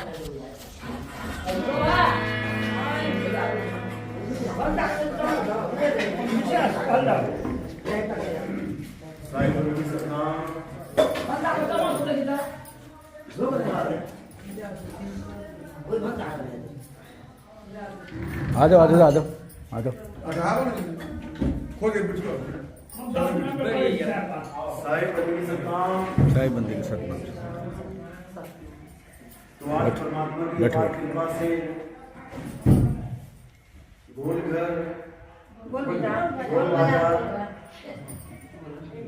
आ जाओ आ जाओ आ जाओ आ जाओ। साहिब बंदे के सतनाम। तो आज परमात्मा की कृपा से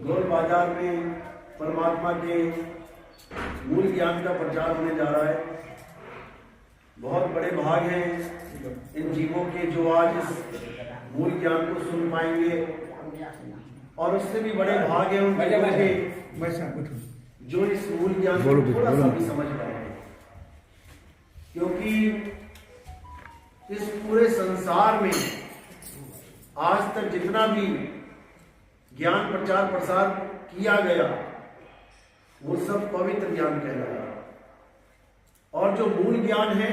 गोल बाजार में परमात्मा के मूल ज्ञान का प्रचार होने जा रहा है। बहुत बड़े भाग हैं इन जीवों के जो आज इस मूल ज्ञान को सुन पाएंगे, और उससे भी बड़े भाग हैं उनके जो इस मूल ज्ञान को थोड़ा सा भी समझ पाएंगे, क्योंकि इस पूरे संसार में आज तक जितना भी ज्ञान प्रचार प्रसार किया गया वो सब पवित्र ज्ञान कहलाया, और जो मूल ज्ञान है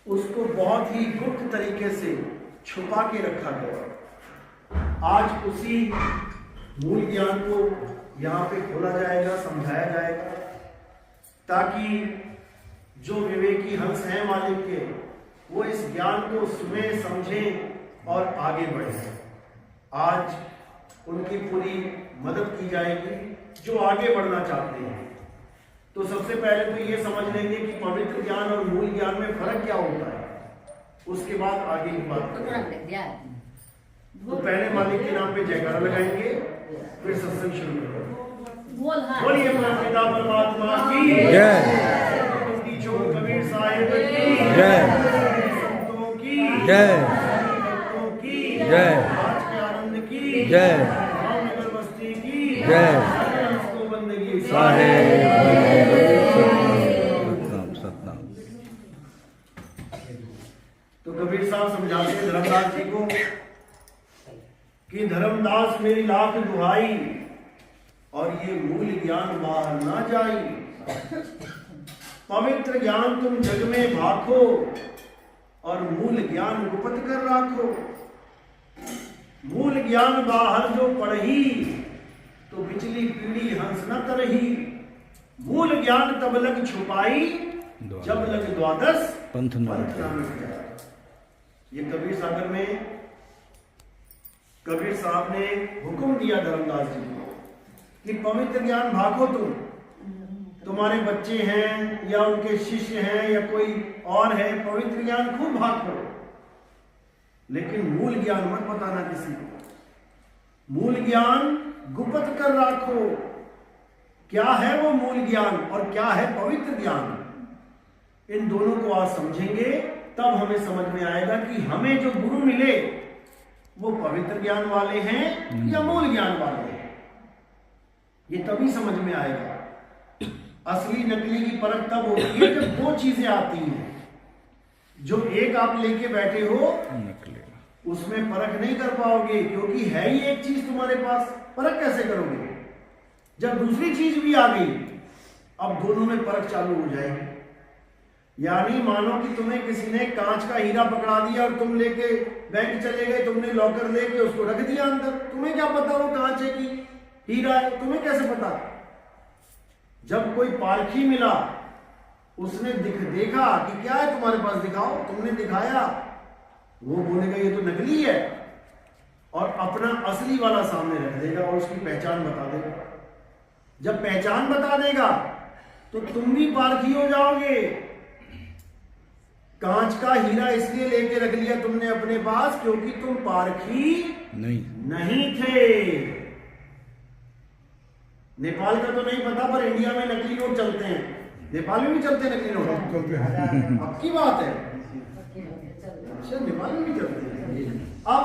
उसको बहुत ही गुप्त तरीके से छुपा के रखा गया। आज उसी मूल ज्ञान को यहाँ पे खोला जाएगा, समझाया जाएगा, ताकि जो विवेकी हंस हैं मालिक के, वो इस ज्ञान को सुने, समझें और आगे बढ़े। आज उनकी पूरी मदद की जाएगी जो आगे बढ़ना चाहते हैं। तो सबसे पहले तो ये समझ लेंगे कि पवित्र ज्ञान और मूल ज्ञान में फर्क क्या होता है, उसके बाद आगे की बात करेंगे। तो पहले मालिक के नाम पे जयकारा लगाएंगे, फिर सत्संग शुरू करेंगे। बोलिए पिता परमात्मा की जय, कबीर साहिब की जय, संतों की जय, भक्तों की जय, आज के आनंद की जय, भावनगर बस्ती की जय, बंदगी साहेब सतनाम सतनाम। तो कबीर साहब समझाते हैं धर्मदास जी को कि धर्मदास मेरी लाख दुहाई और ये मूल ज्ञान बाहर ना जाई। पवित्र ज्ञान तुम जग में भाखो और मूल ज्ञान गुप्त कर राखो। मूल ज्ञान बाहर जो पढ़ी तो बिचली पीढ़ी हंस न तरही। मूल ज्ञान तब लग छुपाई जब लग द्वादश पंथ न। ये कबीर सागर में कबीर साहब ने हुक्म दिया धर्मदास जी को कि पवित्र ज्ञान भागो तुम, तुम्हारे बच्चे हैं या उनके शिष्य हैं या कोई और है, पवित्र ज्ञान खूब भागो, लेकिन मूल ज्ञान मत बताना किसी को। मूल ज्ञान गुप्त कर राखो। क्या है वो मूल ज्ञान और क्या है पवित्र ज्ञान, इन दोनों को आज समझेंगे, तब हमें समझ में आएगा कि हमें जो गुरु मिले वो पवित्र ज्ञान वाले हैं या मूल ज्ञान वाले हैं। ये तभी समझ में आएगा। असली नकली की परख तब होती है जब दो चीजें आती हैं। जो एक आप लेके बैठे हो उसमें परख नहीं कर पाओगे, क्योंकि है ही एक चीज तुम्हारे पास, परख कैसे करोगे। जब दूसरी चीज भी आ गई, अब दोनों में परख चालू हो जाएगी। यानी मानो कि तुम्हें किसी ने कांच का हीरा पकड़ा दिया और तुम लेके बैंक चले गए, तुमने लॉकर लेके उसको रख दिया अंदर। तुम्हें क्या पता वो कांच है कि हीरा है, तुम्हें कैसे पता। जब कोई पारखी मिला, उसने देखा कि क्या है तुम्हारे पास, दिखाओ, तुमने दिखाया, वो बोलेगा ये तो नकली है, और अपना असली वाला सामने रख देगा और उसकी पहचान बता देगा। जब पहचान बता देगा तो तुम भी पारखी हो जाओगे। कांच का हीरा इसलिए लेके रख लिया तुमने अपने पास क्योंकि तुम पारखी नहीं थे। नेपाल का तो नहीं पता, पर इंडिया में नकली नोट चलते हैं। नेपाल में भी चलते हैं नकली नोट, अब की बात है। अच्छा, नेपाल में भी चलते हैं। अब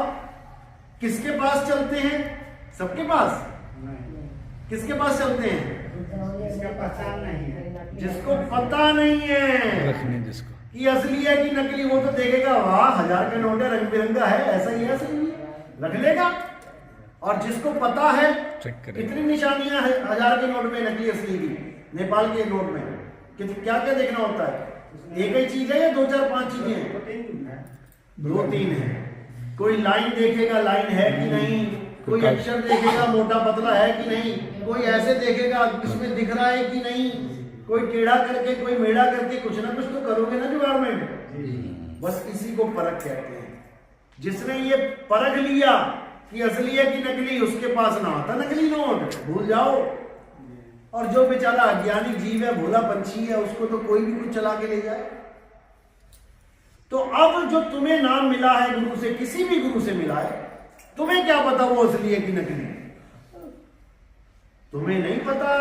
किसके पास चलते हैं? सबके पास। किसके पास चलते हैं? जिसको पता नहीं है जिसको कि असली है कि नकली, वो तो देखेगा, वाह 1000 का नोट है, रंग बिरंगा है, ऐसा ही है, सही रख लेगा। और जिसको पता है कितनी निशानियां है 1000 के नोट में, नकली असली की, नेपाल के नोट में क्या क्या देखना होता है, एक ही चीज है या 2 4 5 चीजें हैं? 2 3 है। कोई लाइन देखेगा लाइन है कि नहीं, कोई अक्षर देखेगा मोटा पतला है कि नहीं, कोई ऐसे देखेगा इसमें दिख रहा है कि नहीं, कोई टेढ़ा करके कोई मेढ़ा करके कुछ ना कुछ तो करोगे ना जुगाड़ में। बस इसी को परख कहते हैं। जिसने ये परख लिया कि असली है कि नकली, उसके पास ना आता नकली नोट, भूल जाओ। और जो बेचारा अज्ञानी जीव है, भोला पंछी है, उसको तो कोई भी कुछ चला के ले जाए। तो अब जो तुम्हें नाम मिला है गुरु से, किसी भी गुरु से मिला है, तुम्हें क्या पता वो असली है कि नकली? तुम्हें नहीं पता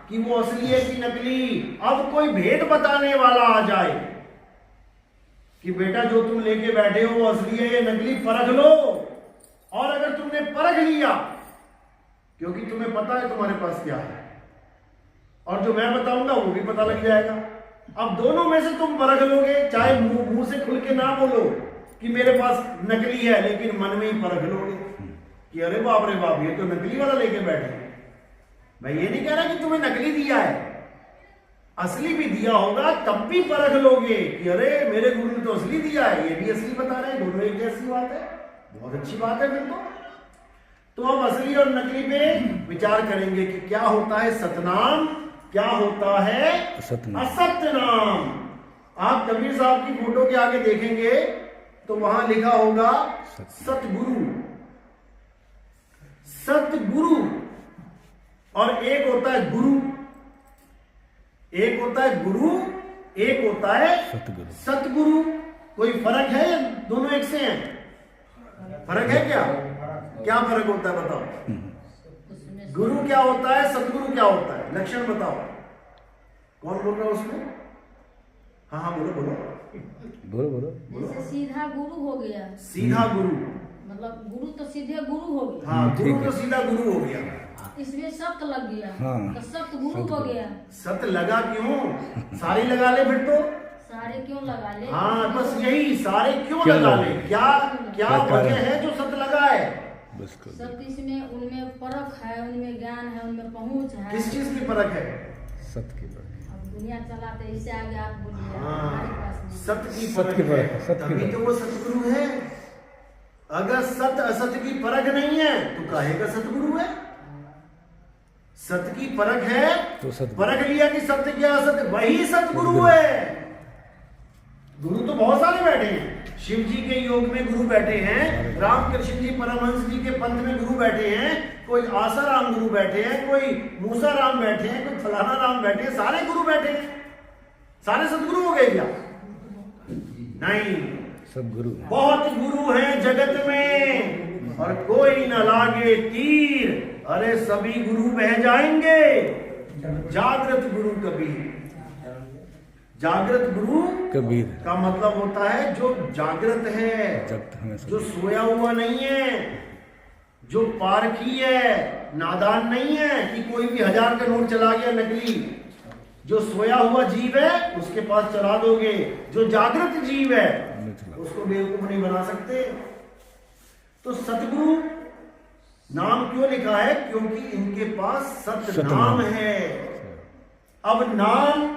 कि वो असली है कि नकली। अब कोई भेद बताने वाला आ जाए कि बेटा जो तुम लेके बैठे हो वो असली है या नकली, परख लो। और अगर तुमने परख लिया, क्योंकि तुम्हें पता है तुम्हारे पास क्या है, और जो मैं बताऊंगा वो भी पता लग जाएगा। अब दोनों में से तुम परख लोगे, चाहे मुंह से खुल के ना बोलो कि मेरे पास नकली है, लेकिन मन में ही परख लोगे कि अरे बाप रे बाप, ये तो नकली वाला लेके बैठे। मैं ये नहीं कह रहा कि तुम्हें नकली दिया है, असली भी दिया होगा, तब भी परख लोगे कि अरे मेरे गुरु ने तो असली दिया है, ये भी असली बता रहे हैं, दोनों एक जैसी बात है। बहुत अच्छी बात है फिर तो अब असली और नकली पे विचार करेंगे कि क्या होता है सतनाम, क्या होता है असत्य नाम। आप कबीर साहब की फोटो के आगे देखेंगे तो वहां लिखा होगा सतगुरु। सतगुरु, और एक होता है गुरु, एक होता है गुरु, एक होता है सतगुरु। कोई फर्क है या दोनों एक से हैं? फर्क है क्या? क्या फर्क होता है बताओ? गुरु क्या होता है, सतगुरु क्या होता है? लक्षण बताओ। कौन बोल रहा है उसमें? हाँ हाँ बोलो बोलो बोलो बोलो। जैसे सीधा गुरु हो गया, सीधा गुरु मतलब गुरु तो सीधे गुरु हो गया। हाँ, गुरु तो सीधा गुरु हो गया। इसमें सत्य लग गया, हाँ, तो सत्य गुरु हो गया। सत्य लगा क्यों? सारे लगा ले फिर तो। सारे क्यों लगा ले? हाँ बस यही, सारे क्यों लगा ले? क्या क्या वजह है जो सत्य लगा है? सत्य इसमें उनमें परख है, उनमें ज्ञान है, उनमें पहुंच है। किस चीज की परख है? सत्य की परख। अब दुनिया चलाते इससे आगे आप बोलिए। हाँ, हमारे पास नहीं। सत्य की सत्य की परख, सत्य की तभी परख। तो वो सतगुरु है। अगर सत्य असत्य की परख नहीं है तो काहे का सतगुरु है? सत्य की परख है तो सत्य, परख लिया कि सत्य क्या असत्य, वही सतगुरु है। गुरु तो बहुत सारे बैठे हैं। शिव जी के योग में गुरु बैठे हैं, रामकृष्ण जी परमहंस जी के पंथ में गुरु बैठे हैं, कोई आसाराम गुरु बैठे हैं, कोई मूसा राम बैठे हैं, कोई फलाना राम बैठे हैं, सारे गुरु बैठे हैं। सारे सतगुरु हो गए क्या? नहीं, सब गुरु। बहुत गुरु हैं जगत में और कोई न लागे तीर। अरे सभी गुरु बह जाएंगे। जागृत गुरु कबीर। जागृत गुरु कबीर का मतलब होता है जो जागृत है, जो सोया हुआ नहीं है, जो पारखी है, नादान नहीं है कि कोई भी 1000 का नोट चला गया नकली। जो सोया हुआ जीव है उसके पास चला दोगे, जो जागृत जीव है उसको बेवकूफ नहीं बना सकते। तो सतगुरु नाम क्यों लिखा है? क्योंकि इनके पास सत्य नाम है। अब नाम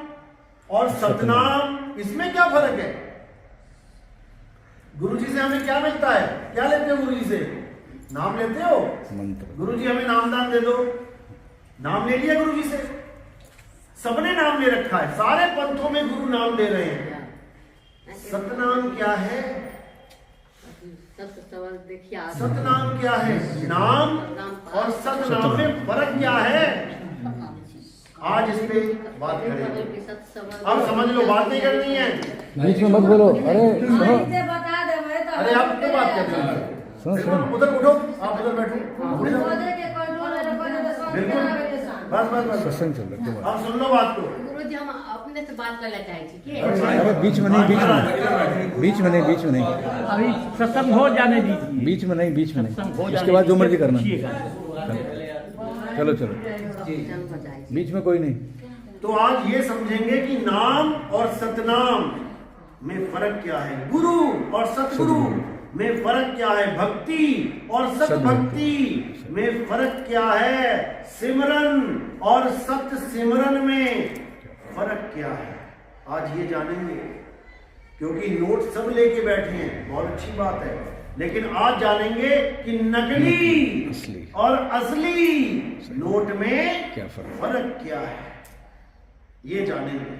और सतनाम, इसमें क्या फर्क है? गुरुजी से हमें क्या मिलता है? क्या लेते हो गुरुजी से? नाम लेते हो, मंत्र। गुरुजी हमें नामदान दे दो, नाम ले लिया गुरुजी से। सबने नाम ले रखा है, सारे पंथों में गुरु नाम दे रहे हैं। सतनाम क्या है? सतनाम क्या है? नाम और सतनाम में फर्क क्या है? आज इस पे बात करेंगे। अब समझ लो, बात नहीं करनी है, बीच में मत बोलो। अरे सुनो, बता दे भाई तो अरे आप क्यों बात करते हैं? सुनो सुनो। उधर उठो, आप उधर बैठो। बिल्कुल, बस बस बस, सत्संग चल रहा है। अब सुन लो बात को। गुरुजी हम अपने से बात करना चाहते छी। अरे बीच में नहीं, बीच में, बीच में नहीं, बीच में नहीं, अभी सत्संग हो जाने दीजिए। बीच में नहीं, बीच में नहीं। इसके बाद जो मर्जी करना। चलो चलो, बीच में कोई नहीं। तो आज ये समझेंगे कि नाम और सतनाम में फर्क क्या है, गुरु और सतगुरु में फर्क क्या है, भक्ति और सतभक्ति में फर्क क्या है, सिमरन और सत सिमरन में फर्क क्या है। आज ये जानेंगे, क्योंकि नोट सब लेके बैठे हैं, बहुत अच्छी बात है, लेकिन आज जानेंगे कि नकली असली और असली नोट में क्या फर्क फर्क क्या है, ये जानेंगे।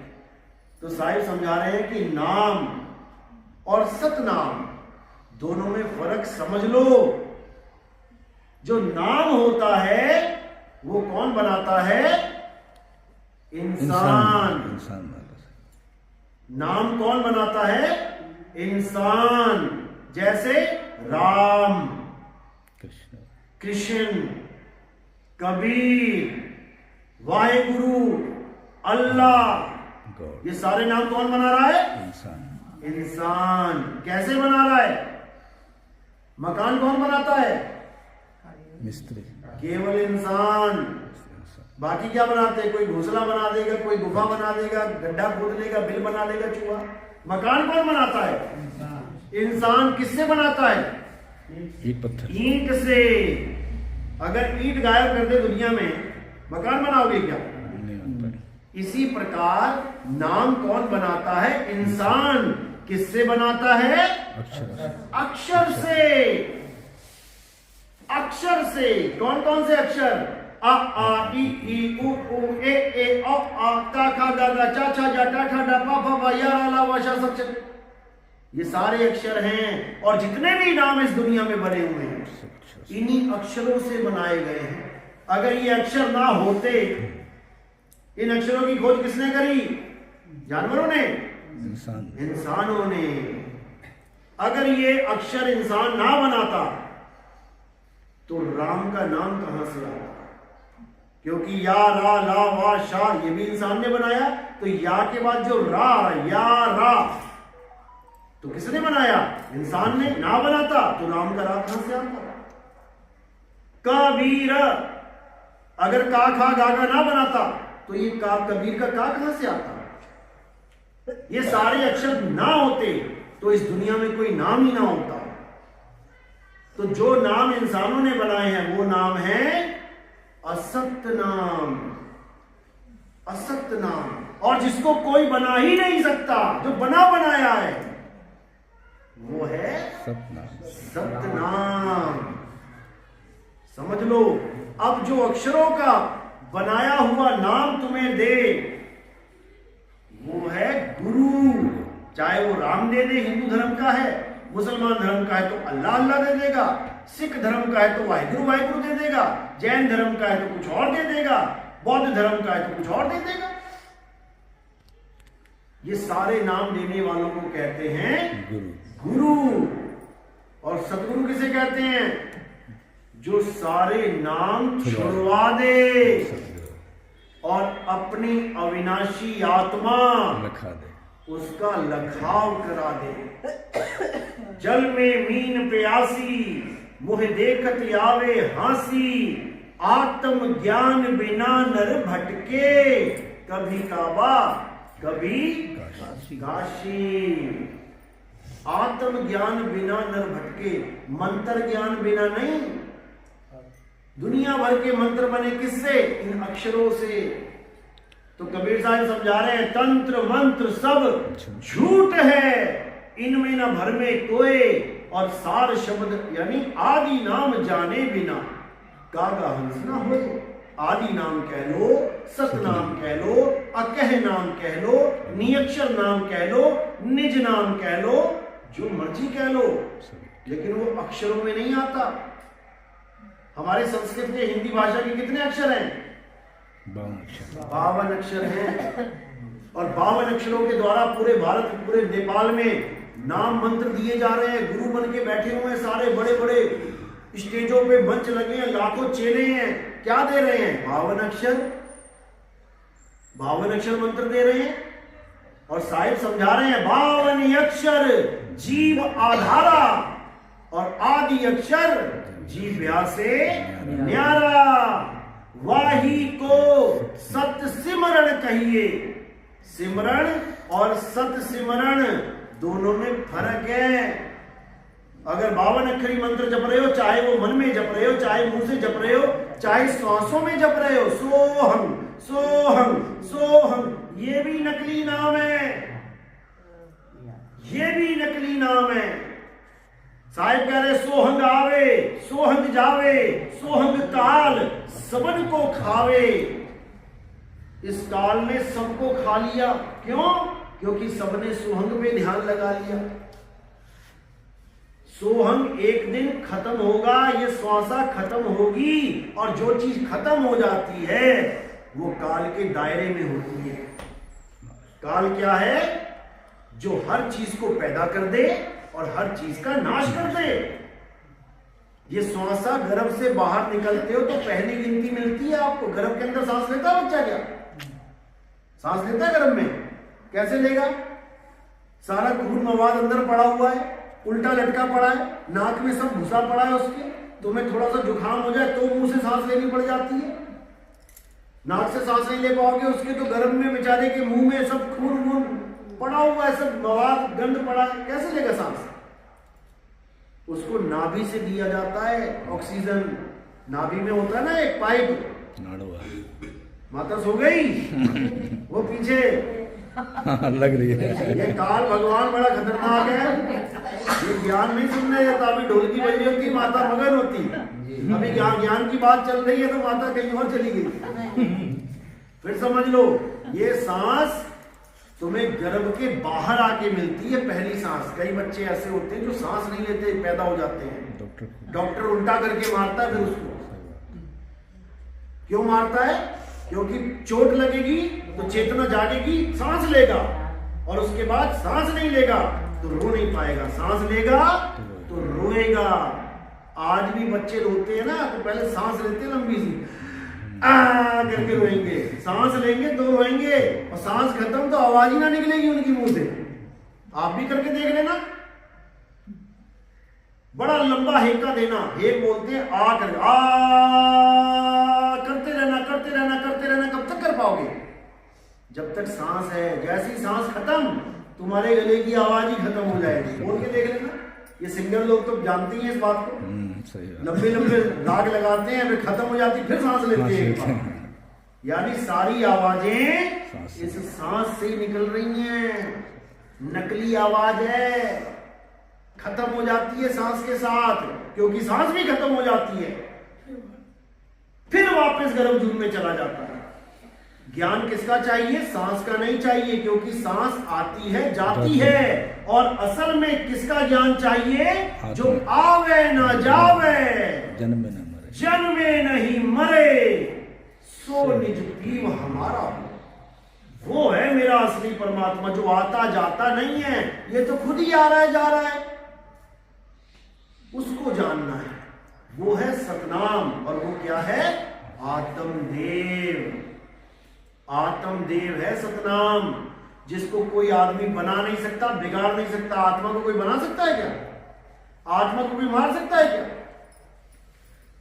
तो साहिब समझा रहे हैं कि नाम और सतनाम दोनों में फर्क समझ लो। जो नाम होता है वो कौन बनाता है? इंसान। इंसान नाम कौन बनाता है? इंसान। जैसे राम, कृष्ण, कृष्ण, कबीर, वाहेगुरु, अल्लाह, गॉड, ये सारे नाम कौन बना रहा है? इंसान। इंसान। कैसे बना रहा है? मकान कौन बनाता है? मिस्त्री, केवल इंसान। बाकी क्या बनाते हैं? कोई घोंसला बना देगा, कोई गुफा बना देगा, गड्ढा खोद लेगा, बिल बना देगा, चूहा। मकान कौन बनाता है? इंसान। किससे बनाता है? ईंट पत्थर, ईंट से। अगर ईंट गायब कर दे दुनिया में, मकान बनाओगे क्या? नहीं बन पाए। इसी प्रकार नाम कौन बनाता है? इंसान। किससे बनाता है? अक्षर, अक्षर से। अक्षर से। कौन कौन से अक्षर? अ आ इ ई उ ऊ ए अ आ का खा गा गा चा छा जा टा ठा डा पा फा बा या रा ला वा शा सब। ये सारे अक्षर हैं, और जितने भी नाम इस दुनिया में बने हुए हैं इन्हीं अक्षरों से बनाए गए हैं। अगर ये अक्षर ना होते, इन अक्षरों की खोज किसने करी? जानवरों ने? इंसान। इंसानों ने। अगर ये अक्षर इंसान ना बनाता तो राम का नाम कहां से आता? क्योंकि या रा ला वा शा ये भी इंसान ने बनाया, तो या के बाद जो रा, या रा, तो किसने बनाया? इंसान ने। ना बनाता तो राम का रा कहां से आता? कबीर। अगर का खा गा गा ना बनाता तो ये का कबीर का का कहां से आता? ये सारे अक्षर ना होते तो इस दुनिया में कोई नाम ही ना होता। तो जो नाम इंसानों ने बनाए हैं वो नाम है असत्य नाम। असत्य नाम। और जिसको कोई बना ही नहीं सकता, जो बना बनाया है, वो है सतनाम। सतनाम। समझ लो। अब जो अक्षरों का बनाया हुआ नाम तुम्हें दे वो है गुरु। चाहे वो राम दे दे, हिंदू धर्म का है, मुसलमान धर्म का है तो अल्लाह अल्लाह दे देगा, सिख धर्म का है तो वाहिगुरु वाहिगुरु दे देगा, जैन धर्म का है तो कुछ और दे देगा, बौद्ध धर्म का है तो कुछ और दे देगा। ये सारे नाम देने वालों को कहते हैं गुरु। गुरु। और सतगुरु किसे कहते हैं? जो सारे नाम छुड़वा दे और अपनी अविनाशी आत्मा लखा दे, उसका लखाव करा दे। जल में मीन प्यासी, मुह देखत आवे हासी, आत्म ज्ञान बिना नर भटके, कभी काबा कभी काशी। आत्म ज्ञान बिना नर भटके, मंत्र ज्ञान बिना नहीं। दुनिया भर के मंत्र बने किससे? इन अक्षरों से। तो कबीर साहब समझा रहे हैं तंत्र मंत्र सब झूठ है, इनमें न भर में कोई, और सार शब्द यानी आदि नाम जाने बिना कागा हंस ना हो। आदि नाम कह लो, सतनाम कह लो, अकह नाम कह लो, नियक्षर नाम कह लो, निज नाम कह लो, जो मर्जी कह लो, लेकिन वो अक्षरों में नहीं आता। हमारे संस्कृत के हिंदी भाषा के कितने अक्षर हैं? 52 अक्षर। 52 अक्षर हैं। और 52 अक्षरों के द्वारा पूरे भारत, पूरे नेपाल में नाम मंत्र दिए जा रहे हैं। गुरु बन के बैठे हुए हैं, सारे बड़े बड़े स्टेजों पे मंच लगे हैं, लाखों चेले हैं। क्या दे रहे हैं? 52 अक्षर। 52 अक्षर मंत्र दे रहे हैं। और साहिब समझा रहे हैं 52 अक्षर जीव आधारा, और आदि अक्षर जीव व्यासे न्यारा। वाही को सत सिमरण कहिए। सिमरण और सत सिमरण दोनों में फर्क है। अगर 52 अक्षरी मंत्र जप रहे हो, चाहे वो मन में जप रहे हो, चाहे मुंह से जप रहे हो, चाहे सांसों में जप रहे हो, सोहम सोहम सोहम, ये भी नकली नाम है, ये भी नकली नाम है। साहिब कह रहे सोहंग आवे, सोहंग जावे, सोहंग काल सबन को खावे। इस काल ने सबको खा लिया। क्यों? क्योंकि सबने सोहंग पे ध्यान लगा लिया। सोहंग एक दिन खत्म होगा, ये श्वासा खत्म होगी, और जो चीज खत्म हो जाती है वो काल के दायरे में होती है। काल क्या है? जो हर चीज को पैदा कर दे और हर चीज का नाश कर दे। ये श्वासा गर्भ से बाहर निकलते हो तो पहली गिनती मिलती है आपको। गर्भ के अंदर सांस लेता है बच्चा? क्या सांस लेता है गर्भ में? कैसे लेगा? सारा खून मवाद अंदर पड़ा हुआ है, उल्टा लटका पड़ा है, नाक में सब घुसा पड़ा है उसके। तुम्हें थोड़ा सा जुकाम हो जाए तो मुंह से सांस लेनी पड़ जाती है। नाक से सांस नहीं ले पाओगे उसके, तो गर्भ में बेचारे के मुंह में सब खून वून पड़ा हुआ है, सब मवाद गंध पड़ा है, कैसे लेगा सांस? उसको नाभि से दिया जाता है ऑक्सीजन। नाभि में होता है ना एक पाइप, माता सो गई वो पीछे लग रही है। ये काल भगवान बड़ा खतरनाक है। ये ज्ञान नहीं सुनने देता। अभी ढोलकी बज रही होती, माता मगन होती। अभी ज्ञान की बात चल रही है तो माता कहीं और चली गई। फिर समझ लो, ये सांस तुम्हें गर्भ के बाहर आके मिलती है, पहली सांस। कई बच्चे ऐसे होते हैं जो सांस नहीं लेते, पैदा हो जाते हैं। डॉक्टर उल्टा करके मारता है फिर उसको। क्यों मारता है? क्योंकि चोट लगेगी तो चेतना जागेगी, सांस लेगा, और उसके बाद सांस नहीं लेगा तो रो नहीं पाएगा, सांस लेगा तो रोएगा। आज भी बच्चे रोते हैं ना तो पहले सांस लेते हैं लंबी सी, करके रोएंगे, सांस लेंगे तो रोएंगे, और सांस खत्म तो आवाज ही ना निकलेगी उनकी मुंह से। आप भी करके देख लेना। बड़ा लंबा हेका देना, हेक बोलते हैं आ कर, करते रहना करते रहना करते रहना। कब तक कर पाओगे? जब तक सांस है। जैसी सांस खत्म, तुम्हारे गले की आवाज ही खत्म हो जाएगी। बोल के देख लेना। ये सिंगर लोग तो जानते ही हैं इस बात को। लंबे लंबे राग लगाते हैं, फिर खत्म हो जाती, फिर सांस लेते हैं। यानी सारी आवाजें इस सांस से निकल रही हैं। नकली आवाज है, खत्म हो जाती है सांस के साथ, क्योंकि सांस भी खत्म हो जाती है, फिर वापस गर्भजून में चला जाता है। ज्ञान किसका चाहिए? सांस का नहीं चाहिए, क्योंकि सांस आती है जाती है। और असल में किसका ज्ञान चाहिए? जो आवे ना जावे, जन्मे न मरे, जन्मे नहीं मरे, सो निज पीव हमारा हो। वो है मेरा असली परमात्मा, जो आता जाता नहीं है। ये तो खुद ही आ रहा है जा रहा है, उसको जानना है। वो है सतनाम, और वो क्या है? आत्मदेव। आत्मदेव है सतनाम, जिसको कोई आदमी बना नहीं सकता, बिगाड़ नहीं सकता। आत्मा को कोई बना सकता है क्या? आत्मा को कोई मार सकता है क्या?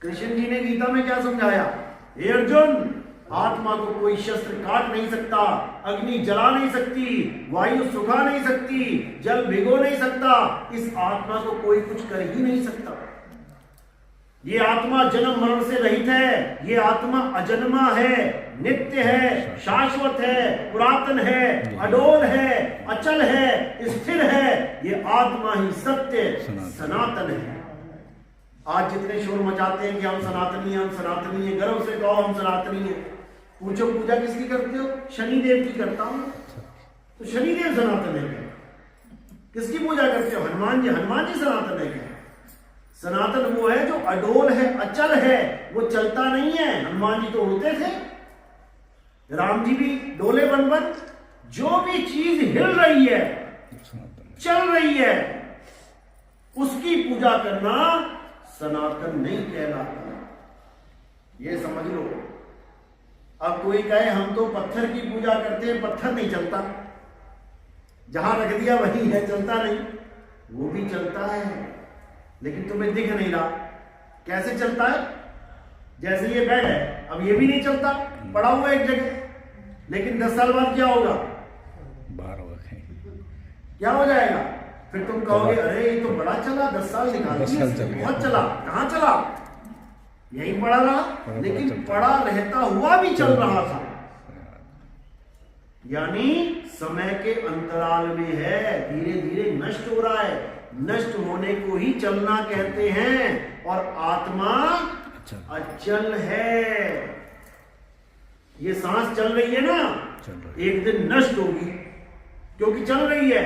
कृष्ण जी ने गीता में क्या समझाया? हे अर्जुन, आत्मा को कोई शस्त्र काट नहीं सकता, अग्नि जला नहीं सकती, वायु सुखा नहीं सकती, जल भिगो नहीं सकता। इस आत्मा को कोई कुछ कर ही नहीं सकता। ये आत्मा जन्म मरण से रहित है। ये आत्मा अजन्मा है, नित्य है, शाश्वत है, पुरातन है, अडोल है, अचल है, स्थिर है। ये आत्मा ही सत्य सनातन है। आज जितने शोर मचाते हैं कि हम सनातनी हैं, हम सनातनी हैं, गर्व से कहो हम सनातनी हैं। पूछो पूजा किसकी करते हो? शनिदेव की करता हूं। तो शनिदेव सनातन है क्या? किसकी पूजा करते हो? हनुमान जी। हनुमान जी सनातन है क्या? सनातन वो है जो अडोल है, अचल है, वो चलता नहीं है। हनुमान जी तो उड़ते थे, राम जी भी डोले बन बन। जो भी चीज हिल रही है, चल रही है, उसकी पूजा करना सनातन नहीं कहलाता। ये समझ लो। अब कोई कहे हम तो पत्थर की पूजा करते हैं, पत्थर नहीं चलता, जहां रख दिया वही है, चलता नहीं। वो भी चलता है, लेकिन तुम्हें दिख नहीं रहा। कैसे चलता है? जैसे ये बेड है, अब ये भी नहीं चलता, पड़ा हुआ एक जगह, लेकिन 10 साल बाद क्या होगा? बाहर होगा, क्या हो जाएगा? फिर तुम कहोगे अरे ये तो बड़ा चला, 10 साल निकाल दिए, बहुत चला। कहां चला? यही पड़ा रहा, लेकिन पड़ा रहता हुआ भी चल रहा था। यानी समय के अंतराल में है, धीरे धीरे नष्ट हो रहा है। नष्ट होने को ही चलना कहते हैं। और आत्मा अचल है। ये सांस चल रही है ना, एक दिन नष्ट होगी क्योंकि चल रही है।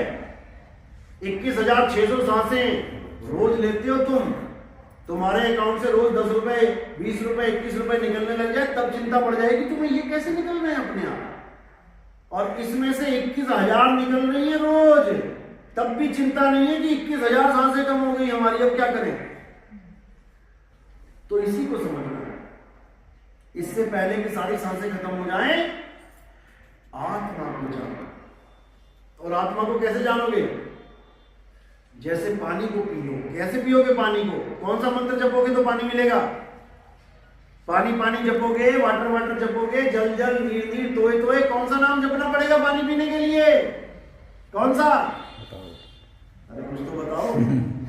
21,600 सांसें रोज लेते हो तुम, तुम्हारे अकाउंट से रोज 10 रुपए, 20 रुपए, 21 रुपए निकलने लग जाए, तब चिंता पड़ जाएगी तुम्हें ये कैसे निकल रहे हैं अपने आप। और इसमें से 21,000 निकल रही है रोज, तब भी चिंता नहीं है कि 21,000 सांसें कम हो गई हमारी, अब क्या करें। तो इसी को समझना है। इससे पहले कि सारी सांसें खत्म हो जाएं, आत्मा को जानो। और आत्मा को कैसे जानोगे? जैसे पानी को पियो। कैसे पियोगे पानी को? कौन सा मंत्र जपोगे तो पानी मिलेगा? पानी पानी जपोगे, वाटर वाटर जपोगे, जल जल, नीर नीर, तोय तोय, कौन सा नाम जपना पड़ेगा पानी पीने के लिए? कौन सा? अरे कुछ तो बताओ।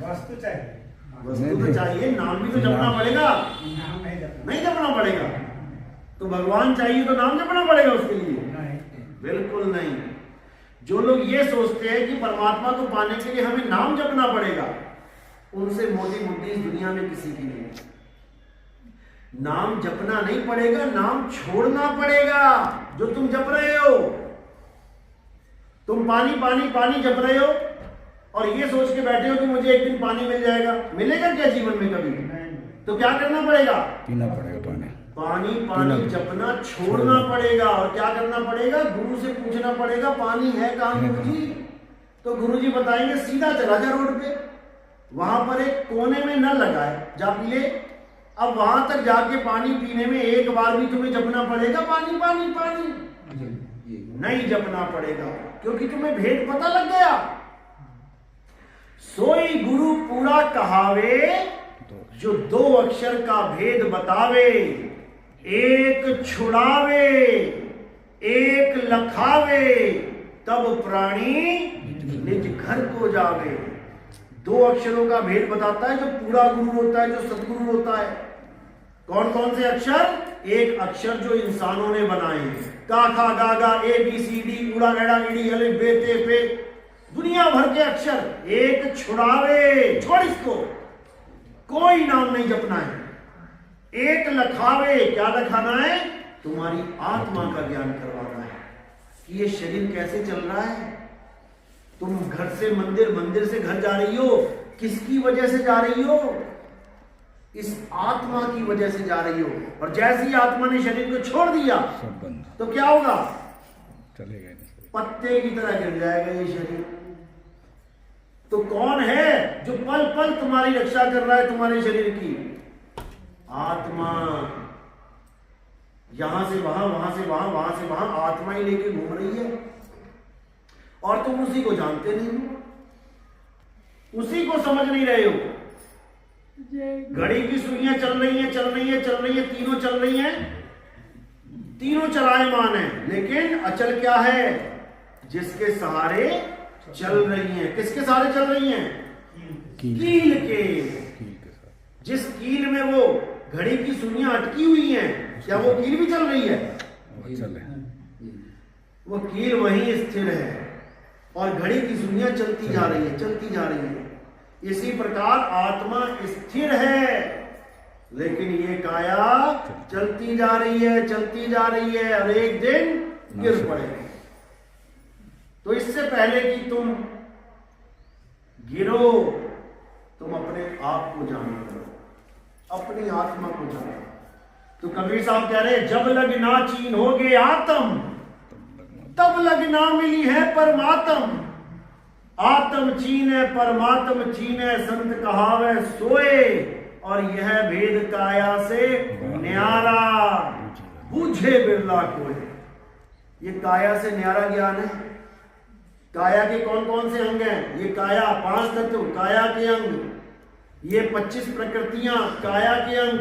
वस्तु चाहिए, वस्तु तो चाहिए, नाम भी तो जपना पड़ेगा। नहीं जपना पड़ेगा तो भगवान चाहिए तो नाम जपना पड़ेगा उसके लिए? बिल्कुल नहीं। जो लोग ये सोचते हैं कि परमात्मा को पाने के लिए हमें नाम जपना पड़ेगा, उनसे मोटी बुद्धि इस दुनिया में किसी की नहीं है। नाम जपना नहीं पड़ेगा, नाम छोड़ना पड़ेगा जो तुम जप रहे हो। तुम पानी पानी पानी जप रहे हो और ये सोच के बैठे हो कि मुझे एक दिन पानी मिल जाएगा। मिलेगा क्या जीवन में कभी? तो क्या करना पड़ेगा? पीना पड़ेगा पानी। पानी पानी जपना छोड़ना पड़ेगा। और क्या करना पड़ेगा? गुरु से पूछना पड़ेगा पानी है कहां गुरुजी? तो गुरुजी बताएंगे सीधा चला जा रोड पे, वहां पर एक कोने में नल लगा है, जा पी ले। अब वहां तक जाके पानी पीने में एक बार भी तुम्हें जपना पड़ेगा पानी पानी पानी? नहीं जपना पड़ेगा, क्योंकि तुम्हें भेद पता लग गया। सोई गुरु पूरा कहावे, जो 2 अक्षर का भेद बतावे। एक छुड़ावे, एक लखावे, तब प्राणी निज घर को जावे। 2 अक्षरों का भेद बताता है जो पूरा गुरु होता है, जो सदगुरु होता है। कौन कौन से अक्षर? एक अक्षर जो इंसानों ने बनाए हैं, का खा गा गा, ए बी सी डी, उड़ा गड़ा ईड़ी, अलिफ बे ते पे, दुनिया भर के अक्षर। एक छुड़ावे, छोड़ इसको, कोई नाम नहीं जपना है। एक लखावे, क्या लखाना है? तुम्हारी आत्मा का ज्ञान करवाना है कि ये शरीर कैसे चल रहा है। तुम घर से मंदिर, मंदिर से घर जा रही हो, किसकी वजह से जा रही हो? इस आत्मा की वजह से जा रही हो। और जैसे ही आत्मा ने शरीर को छोड़ दिया तो क्या होगा? चलेगा, पत्ते की तरह गिर जाएगा ये शरीर। तो कौन है जो पल पल तुम्हारी रक्षा कर रहा है तुम्हारे शरीर की? आत्मा। यहां से वहां, वहां से वहां, वहां से वहां आत्मा ही लेके घूम रही है और तुम उसी को जानते नहीं हो, उसी को समझ नहीं रहे हो। घड़ी की सुइयां चल रही हैं, चल रही है, चल रही है, तीनों चल रही हैं, तीनों चलायमान है, लेकिन अचल क्या है? जिसके सहारे चल रही हैं। किसके सहारे चल रही हैं? कील के। जिस कील में वो घड़ी की सुइयां अटकी हुई हैं, क्या वो कील भी चल रही है? वो कील वहीं स्थिर है और घड़ी की सुइयां चलती जा रही है, चलती जा रही है। इसी प्रकार आत्मा स्थिर है, लेकिन ये काया चलती जा रही है, चलती जा रही है और एक दिन गिर पड़ेगी। तो इससे पहले कि तुम गिरो, तुम अपने आप को जानो करो, अपनी आत्मा को जानो। तो कबीर साहब कह रहे, जब लग ना चीन होगे आत्म, तब लग ना मिली है परमात्म। आत्म चीने परमात्म चीने, संत कहावे सोए, और यह भेद काया से न्यारा, बूझे बिरला कोई। ये काया से न्यारा ज्ञान है। काया के कौन कौन से अंग हैं? ये काया 5 तत्व काया के अंग, ये 25 प्रकृतियां काया के अंग,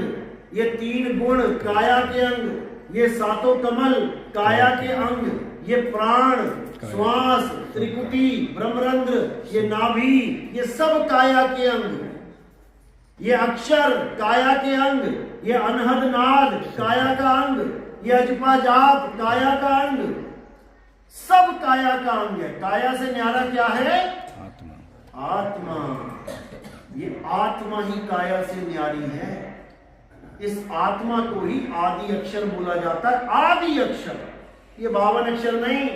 ये 3 गुण काया के अंग, ये 7 कमल काया के अंग, ये प्राण, श्वास, त्रिकुटी, ब्रह्मरंध्र, ये नाभि, ये सब काया के अंग। ये अक्षर काया के अंग, ये अनहद नाद काया का अंग, ये अजपा जाप काया का अंग। सब काया का अंग है। काया से न्यारा क्या है? आत्मा। आत्मा। ये आत्मा ही काया से न्यारी है। इस आत्मा को ही आदि अक्षर बोला जाता है। आदि अक्षर, ये 52 अक्षर नहीं,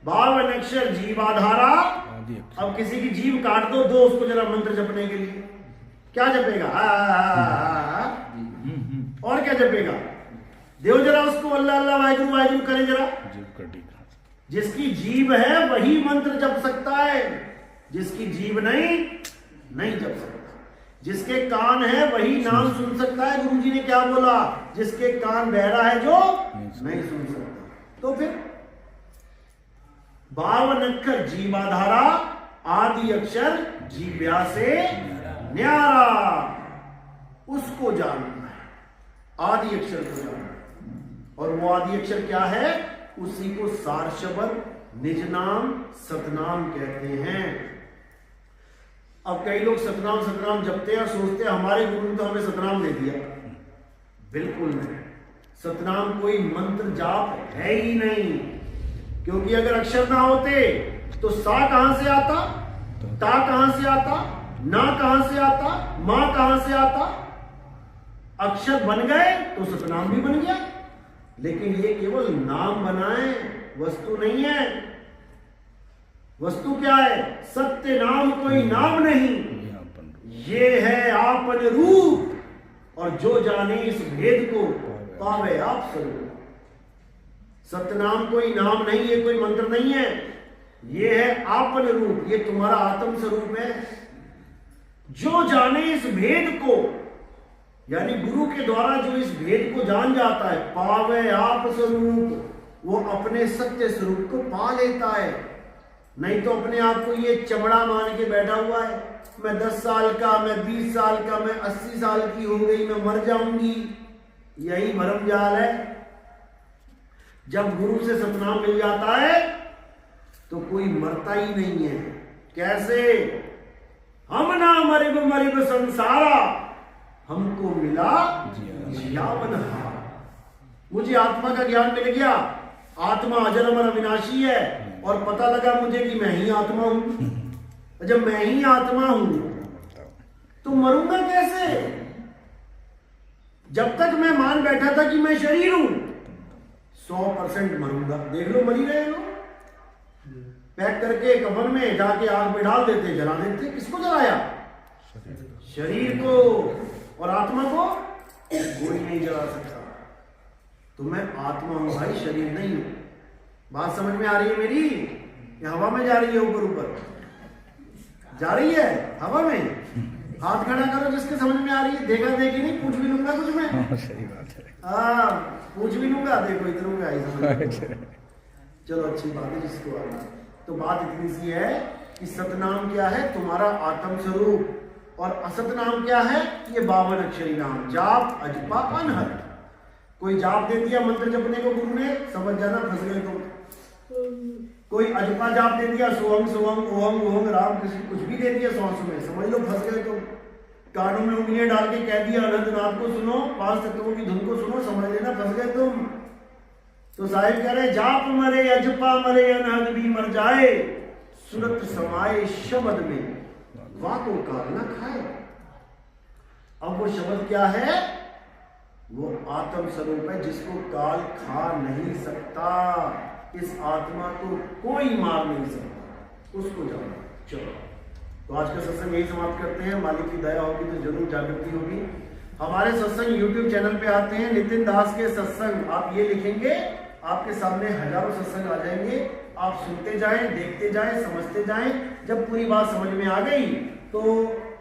52 अक्षर जीवाधारा। अब किसी की जीव काट दो उसको जरा मंत्र जपने के लिए, क्या जपेगा? और क्या जपेगा? देव जरा उसको अल्लाह अल्लाह वाहिगुरु वाहिगुरु करे जरा। जिसकी जीव है वही मंत्र जप सकता है, जिसकी जीव नहीं जप सकता। जिसके कान है वही नाम सुन सकता है। गुरुजी ने क्या बोला? जिसके कान बहरा है जो नहीं सुन सकता। तो फिर 52 अक्षर जीवाधारा, आदि अक्षर जीव्या से न्यारा, उसको जानना है, आदि अक्षर को जानना है। और वो आदि अक्षर क्या है? उसी को सार शब्द, निज नाम, सतनाम कहते हैं। अब कई लोग सतनाम सतनाम जपते हैं और सोचते हैं हमारे गुरु ने तो हमें सतनाम दे दिया। बिल्कुल नहीं। सतनाम कोई मंत्र जाप है ही नहीं, क्योंकि अगर अक्षर ना होते तो सा कहां से आता, ता कहां से आता, ना कहां से आता, मां कहां से आता? अक्षर बन गए तो सतनाम भी बन गया। लेकिन ये केवल नाम बनाए, वस्तु नहीं है। वस्तु क्या है? सत्य नाम कोई नाम नहीं, ये है आपन रूप। और जो जाने इस भेद को पावे आप स्वरूप। सतनाम कोई नाम नहीं, ये कोई मंत्र नहीं है, ये है आपन रूप, ये तुम्हारा आत्म स्वरूप है। जो जाने इस भेद को, यानी गुरु के द्वारा जो इस भेद को जान जाता है, पावे आप स्वरूप, वो अपने सत्य स्वरूप को पा लेता है। नहीं तो अपने आप को ये चमड़ा मान के बैठा हुआ है, मैं 10 साल का, मैं 20 साल का, मैं 80 साल की हो गई, मैं मर जाऊंगी। यही भरम जाल है। जब गुरु से सतनाम मिल जाता है तो कोई मरता ही नहीं है। कैसे? हम ना मरिब मरिब संसारा, हमको मिला जीवन हार। मुझे आत्मा का ज्ञान मिल गया, आत्मा अजर अमर अविनाशी है, और पता लगा मुझे कि मैं ही आत्मा हूं। जब मैं ही आत्मा हूं तो मरूंगा कैसे? जब तक मैं मान बैठा था कि मैं शरीर हूं, 100% मरूंगा। देख लो, मरी रहे लोग, पैक करके कफन में जाके आग में डाल देते, जला देते। किसको जलाया? शरीर को। और आत्मा को कोई नहीं जला सकता। तो मैं आत्मा हूं भाई, शरीर नहीं हूं। बात समझ में आ रही है मेरी? या हवा में जा रही है? ऊपर ऊपर जा रही है हवा में। हाथ खड़ा करो जिसके समझ में आ रही है। देखा देखी नहीं, पूछ भी लूंगा कुछ मैं। सही बात है। हाँ, पूछ भी लूंगा। देखो इधर में आई समझ। चलो अच्छी बात है जिसको आ रहा। तो बात इतनी सी है कि सतनाम क्या है? तुम्हारा आत्म स्वरूप। और असत नाम क्या है? ये 52 अक्षरी नाम, जाप अजपा अनहद। कोई जाप दे दिया मंत्र जपने को गुरु ने, समझ जाना फंस गए तुम। कोई अजपा जाप दे दिया, सोहम सोहम ओहम ओहम राम कृष्ण, कुछ भी दे दिया सांस में, समझ लो फंस गए तुम। कानों में उंगलियां डाल के कह दिया अनंतनाथ को सुनो, 5 तत्वों की धुन को सुनो, समझ लेना फंस गए तुम। तो साहिब कह रहे जाप मरे अजपा मरे अनहद भी मर जाए, सुरत समाये शब्द में वाको काल न खाए। अब वो शब्द क्या है? वो आत्म स्वरूप है जिसको काल खा नहीं सकता। इस आत्मा को कोई मार नहीं सकता, उसको जानो। चलो, तो आज का सत्संग यही समाप्त करते हैं। मालिक की दया होगी तो जरूर जागृति होगी। हमारे सत्संग YouTube चैनल पे आते हैं, नितिन दास के सत्संग। आप ये लिखेंगे, आपके सामने हजारों सत्संग आ जाएंगे। आप सुनते जाएं, देखते जाएं, समझते जाएं। जब पूरी बात समझ में आ गई तो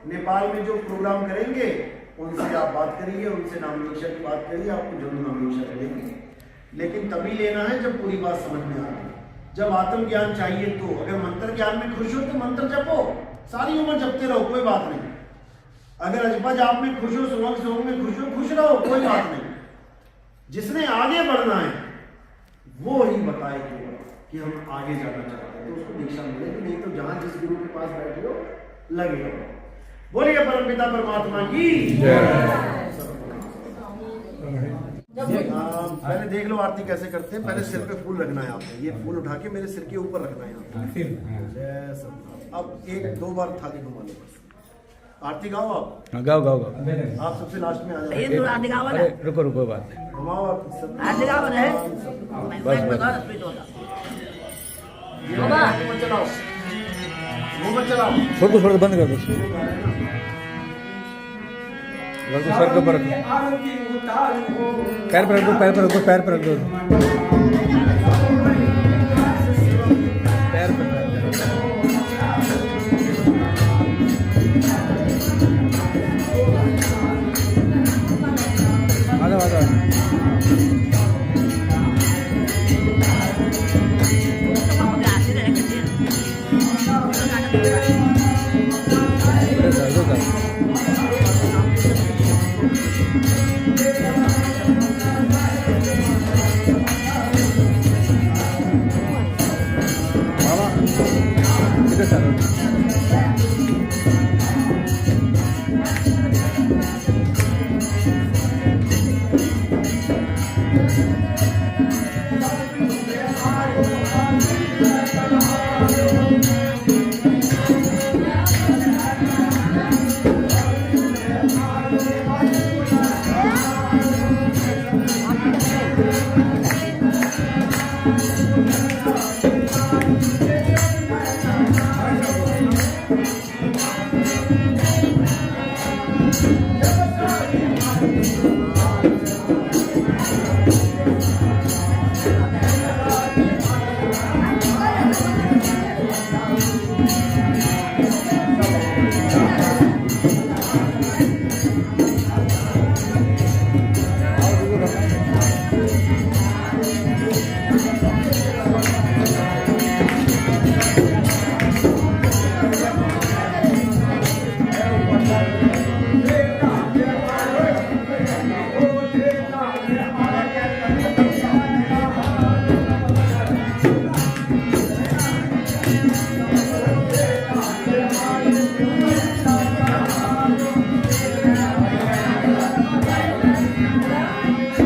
नेपाल में जो प्रोग्राम करेंगे उनसे आप बात करिए, उनसे नामदीक्षा की बात करिए, आपको जरूर नामदीक्षा मिलेगी। लेकिन तभी लेना है जब पूरी बात समझ में आ गई। जब आत्म ज्ञान चाहिए तो, अगर मंत्र ज्ञान में खुश हो तो मंत्र जपो, सारी उम्र जपते रहो, कोई बात नहीं। अगर अजपा जाप में खुश हो, सुबह सोम में खुश हो, खुश रहो, कोई बात नहीं। जिसने आगे बढ़ना है वो ही बताए कि हम आगे जाना चाहते हैं, तो उसको दीक्षा मिलेगी। नहीं तो जहां जिस गुरु के पास बैठे हो लगे हो। बोलिए परमपिता परमात्मा की जय। पहले देख लो आरती कैसे करते हैं। पहले सिर पे फूल रखना है आपने, ये फूल उठा के मेरे सिर के ऊपर रखना है आपने। जय सतनाम। अब 1-2 बार थाली घुमा लो बस। आरती गाओ आप। हाँ गाओ गाओ गाओ। आप सबसे लास्ट में आ ये जाओ। तो आरती गाओ ना। अरे रुको रुको बात घुमाओ आप। आरती गाओ ना है। बस, मैं बस। बता स्पीड होगा। बाबा मुंह मत चलाओ, मुंह मत चलाओ। छोड़ दो बंद कर दो। रख दो सर के ऊपर रख दो। पैर पर रख दो, पैर पर रख दो, पैर पर रख दो। पैर पर आ जाओ आ जाओ। इधर जाओ, इधर जाओ। बाबा इधर जाओ।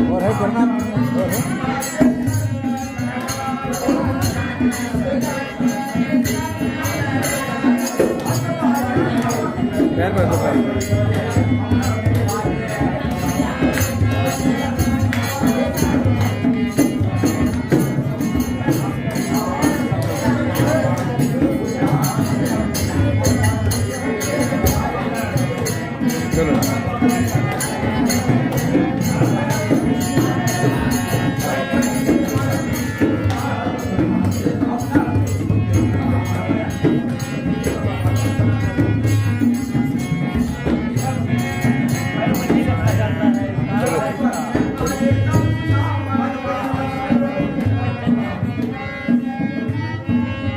और है करना और है। पैर पर दो पैर। चलो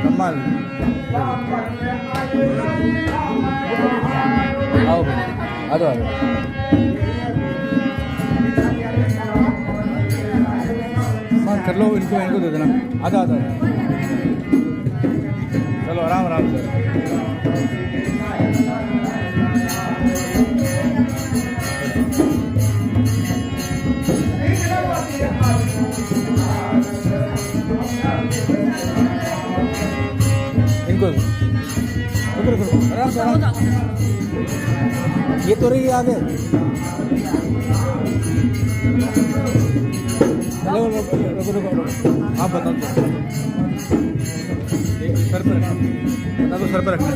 कमाल। आओ भाई, आ जाओ आ जाओ। मान कर लो, इनको दे देना। आ जाओ आ जाओ। चलो आराम आराम से। इनको रुको रुको आराम से आराम। ये तो रही आगे। हेलो रुको रुको रुको। आप बता दो एक सर पर रखना, बता दो सर पर रखना।